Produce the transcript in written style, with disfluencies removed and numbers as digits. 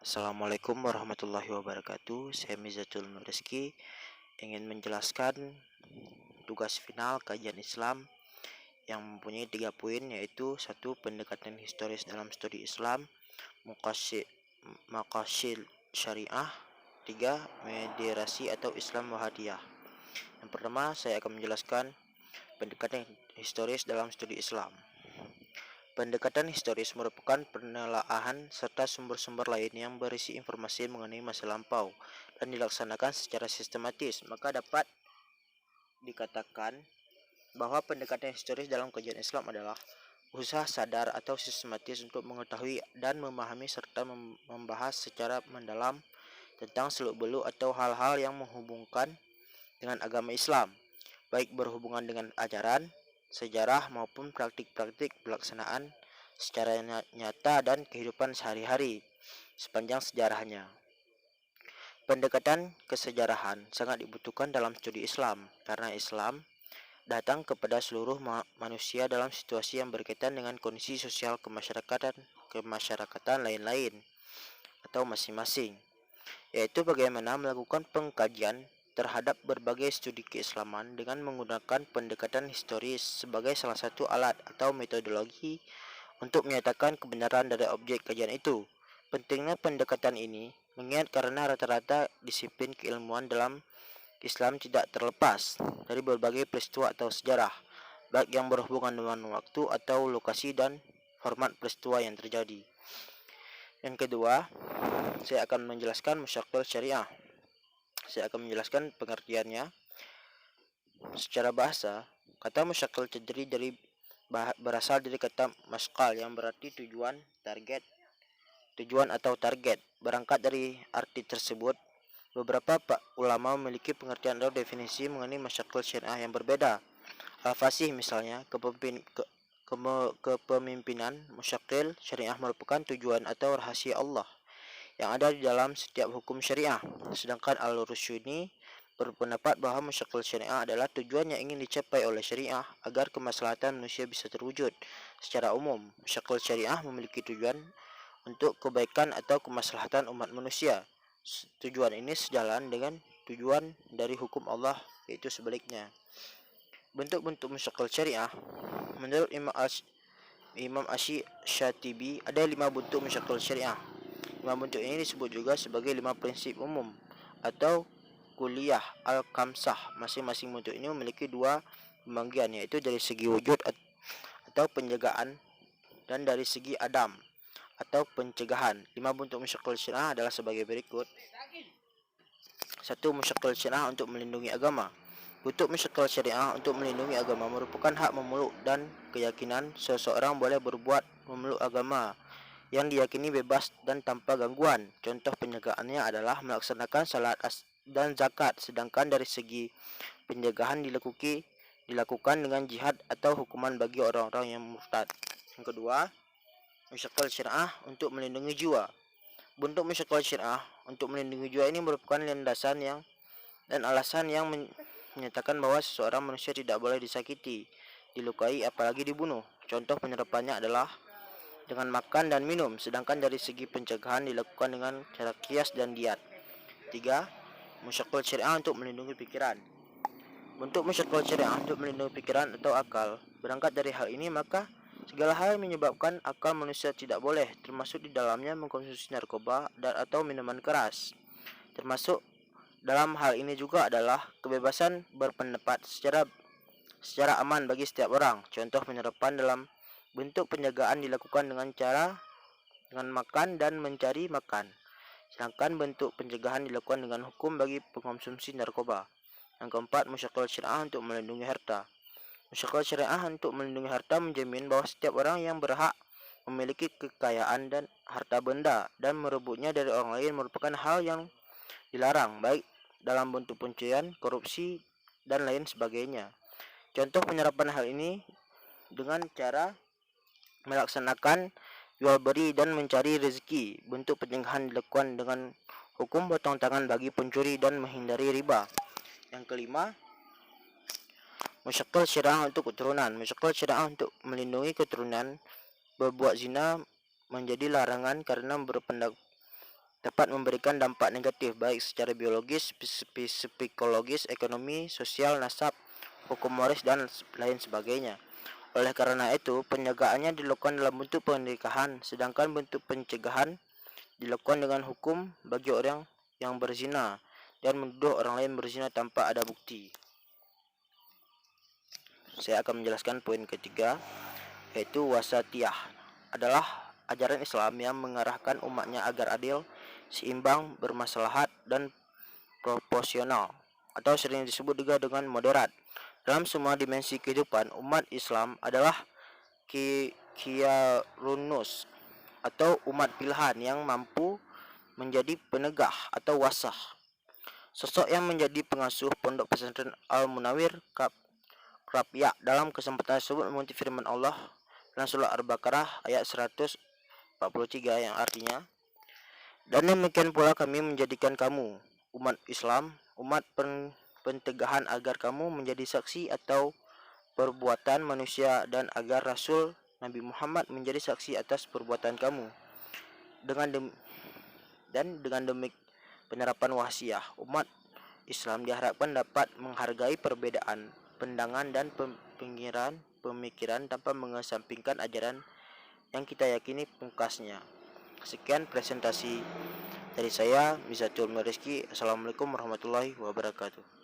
Assalamualaikum warahmatullahi wabarakatuh. Saya Mizatul Rizki ingin menjelaskan tugas final kajian Islam yang mempunyai 3 poin, yaitu: satu, pendekatan historis dalam studi Islam, maqasid syariah; tiga, moderasi atau Islam Wahadiyah. Yang pertama, saya akan menjelaskan pendekatan historis dalam studi Islam. Pendekatan historis merupakan penelaahan serta sumber-sumber lain yang berisi informasi mengenai masa lampau dan dilaksanakan secara sistematis. Maka dapat dikatakan bahwa pendekatan historis dalam kajian Islam adalah usaha sadar atau sistematis untuk mengetahui dan memahami serta membahas secara mendalam tentang seluk-beluk atau hal-hal yang menghubungkan dengan agama Islam, baik berhubungan dengan ajaran, sejarah maupun praktik-praktik pelaksanaan secara nyata dan kehidupan sehari-hari sepanjang sejarahnya. Pendekatan kesejarahan sangat dibutuhkan dalam studi Islam karena Islam datang kepada seluruh manusia dalam situasi yang berkaitan dengan kondisi sosial kemasyarakatan lain-lain atau masing-masing, yaitu bagaimana melakukan pengkajian terhadap berbagai studi keislaman dengan menggunakan pendekatan historis sebagai salah satu alat atau metodologi untuk menyatakan kebenaran dari objek kajian itu. Pentingnya pendekatan ini mengingat karena rata-rata disiplin keilmuan dalam Islam tidak terlepas dari berbagai peristiwa atau sejarah, baik yang berhubungan dengan waktu atau lokasi dan format peristiwa yang terjadi. Yang kedua, saya akan menjelaskan musyaqil syariah. Saya akan menjelaskan pengertiannya. Secara bahasa, kata musyaqil terdiri dari berasal dari kata maskal yang berarti tujuan atau target. Berangkat dari arti tersebut, beberapa ulama memiliki pengertian atau definisi mengenai masyaqil syariah yang berbeda. Al-Fasih misalnya, kepemimpinan musyaqil syariah merupakan tujuan atau rahasia Allah yang ada di dalam setiap hukum syariah. Sedangkan Al-Rusyuni berpendapat bahwa musyaqil syariah adalah tujuan yang ingin dicapai oleh syariah agar kemaslahatan manusia bisa terwujud. Secara umum, musyaqil syariah memiliki tujuan untuk kebaikan atau kemaslahatan umat manusia. Tujuan ini sejalan dengan tujuan dari hukum Allah, yaitu sebaliknya. Bentuk-bentuk musyaqil syariah menurut Imam Asy-Syatibi ada 5 bentuk musyaqil syariah. 5 bentuk ini disebut juga sebagai 5 prinsip umum atau kuliah al-kamsah. Masing-masing bentuk ini memiliki 2 pembagian, yaitu dari segi wujud atau penjagaan dan dari segi adam atau pencegahan. 5 bentuk musyaqil syariah adalah sebagai berikut. 1. Musyaqil syariah untuk melindungi agama. Bentuk musyaqil syariah untuk melindungi agama merupakan hak memeluk dan keyakinan seseorang boleh berbuat memeluk agama yang diyakini bebas dan tanpa gangguan. Contoh penjagaannya adalah melaksanakan salat dan zakat, sedangkan dari segi pencegahan dilakukan dengan jihad atau hukuman bagi orang-orang yang murtad. Yang kedua, musyaqil syariah untuk melindungi jiwa. Bentuk musyaqil syariah untuk melindungi jiwa ini merupakan landasan dan alasan yang menyatakan bahwa seseorang manusia tidak boleh disakiti, dilukai, apalagi dibunuh. Contoh penerapannya adalah dengan makan dan minum, sedangkan dari segi pencegahan dilakukan dengan cara qiyas dan diat. 3. Musyaqil syariah untuk melindungi pikiran. Bentuk musyaqil syariah untuk melindungi pikiran atau akal. Berangkat dari hal ini, maka segala hal yang menyebabkan akal manusia tidak boleh, termasuk di dalamnya mengkonsumsi narkoba dan atau minuman keras. Termasuk dalam hal ini juga adalah kebebasan berpendapat secara aman bagi setiap orang. Contoh penerapan dalam bentuk penjagaan dilakukan dengan makan dan mencari makan. Sedangkan bentuk pencegahan dilakukan dengan hukum bagi pengkonsumsi narkoba. Yang keempat, musyaqil syariah untuk melindungi harta. Musyaqil syariah untuk melindungi harta menjamin bahwa setiap orang yang berhak memiliki kekayaan dan harta benda dan merebutnya dari orang lain merupakan hal yang dilarang, baik dalam bentuk pencurian, korupsi, dan lain sebagainya. Contoh penyerapan hal ini dengan cara melaksanakan jual beli dan mencari rezeki. Bentuk pencegahan dilakukan dengan hukum potong tangan bagi pencuri dan menghindari riba. Yang kelima, musyaqil syariah untuk keturunan. Musyaqil syariah untuk melindungi keturunan. Berbuat zina menjadi larangan karena dapat memberikan dampak negatif baik secara biologis, psikologis, ekonomi, sosial, nasab, hukum waris, dan lain sebagainya. Oleh karena itu, penjagaannya dilakukan dalam bentuk pernikahan, sedangkan bentuk pencegahan dilakukan dengan hukum bagi orang yang berzina dan menuduh orang lain berzina tanpa ada bukti. Saya akan menjelaskan poin ketiga, yaitu wasatiyah adalah ajaran Islam yang mengarahkan umatnya agar adil, seimbang, bermaslahat, dan proporsional, atau sering disebut juga dengan moderat. Dalam semua dimensi kehidupan, umat Islam adalah Khiyarunus atau umat pilihan yang mampu menjadi penegah atau wasah. Sosok yang menjadi pengasuh pondok pesantren Al-Munawir Krapyak dalam kesempatan tersebut mengutip firman Allah dalam surah Al-Baqarah ayat 143 yang artinya, dan demikian pula kami menjadikan kamu umat Islam, umat pentegahan agar kamu menjadi saksi atau perbuatan manusia dan agar Rasul Nabi Muhammad menjadi saksi atas perbuatan kamu. Dengan penerapan wasiah, umat Islam diharapkan dapat menghargai perbedaan pandangan dan pemikiran tanpa mengesampingkan ajaran yang kita yakini pungkasnya. Sekian presentasi dari saya, Mizatul Rizki. Assalamualaikum warahmatullahi wabarakatuh.